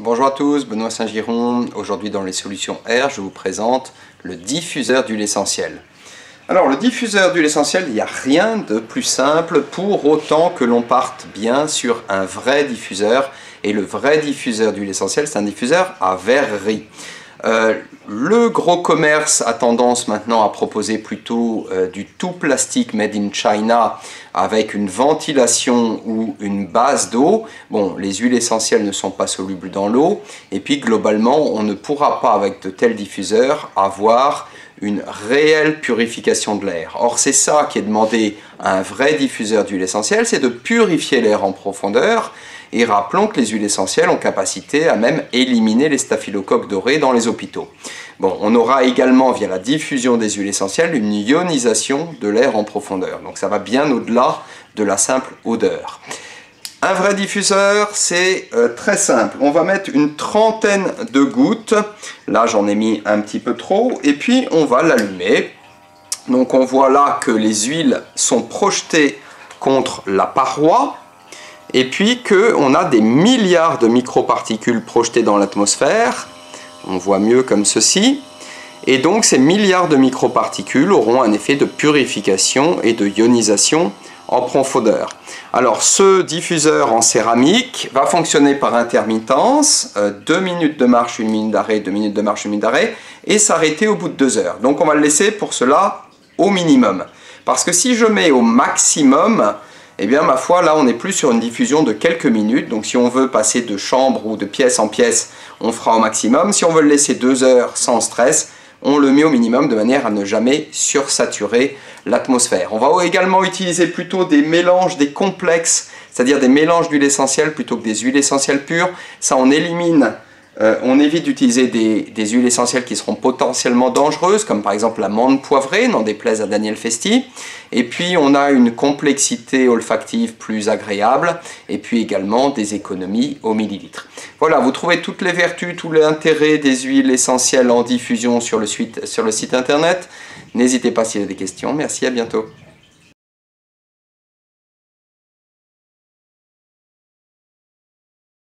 Bonjour à tous, Benoît Saint-Giron. Aujourd'hui dans les solutions R, je vous présente le diffuseur d'huile essentielle. Alors le diffuseur d'huile essentielle, il n'y a rien de plus simple pour autant que l'on parte bien sur un vrai diffuseur. Et le vrai diffuseur d'huile essentielle, c'est un diffuseur à verrerie. Le gros commerce a tendance maintenant à proposer plutôt du tout plastique made in China avec une ventilation ou une base d'eau. Bon, les huiles essentielles ne sont pas solubles dans l'eau et puis globalement on ne pourra pas avec de tels diffuseurs avoir une réelle purification de l'air. Or c'est ça qui est demandé à un vrai diffuseur d'huile essentielle, c'est de purifier l'air en profondeur. Et rappelons que les huiles essentielles ont capacité à même éliminer les staphylocoques dorés dans les hôpitaux. Bon, on aura également via la diffusion des huiles essentielles une ionisation de l'air en profondeur. Donc ça va bien au-delà de la simple odeur. Un vrai diffuseur, c'est très simple. On va mettre une trentaine de gouttes. Là, j'en ai mis un petit peu trop. Et puis, on va l'allumer. Donc, on voit là que les huiles sont projetées contre la paroi. Et puis qu'on a des milliards de microparticules projetées dans l'atmosphère. On voit mieux comme ceci. Et donc, ces milliards de microparticules auront un effet de purification et de ionisation en profondeur. Alors ce diffuseur en céramique va fonctionner par intermittence, 2 minutes de marche, 1 minute d'arrêt, 2 minutes de marche, 1 minute d'arrêt, et s'arrêter au bout de 2 heures. Donc on va le laisser pour cela au minimum. Parce que si je mets au maximum, eh bien ma foi là on est plus sur une diffusion de quelques minutes. Donc si on veut passer de chambre ou de pièce en pièce, on fera au maximum. Si on veut le laisser 2 heures sans stress, on le met au minimum de manière à ne jamais sursaturer l'atmosphère. On va également utiliser plutôt des mélanges, des complexes, c'est-à-dire des mélanges d'huile essentielle plutôt que des huiles essentielles pures. Ça, on évite d'utiliser des huiles essentielles qui seront potentiellement dangereuses, comme par exemple la menthe poivrée, n'en déplaise à Daniel Festi. Et puis on a une complexité olfactive plus agréable, et puis également des économies au millilitre. Voilà, vous trouvez toutes les vertus, tout l'intérêt des huiles essentielles en diffusion sur le site internet. N'hésitez pas s'il y a des questions. Merci, à bientôt.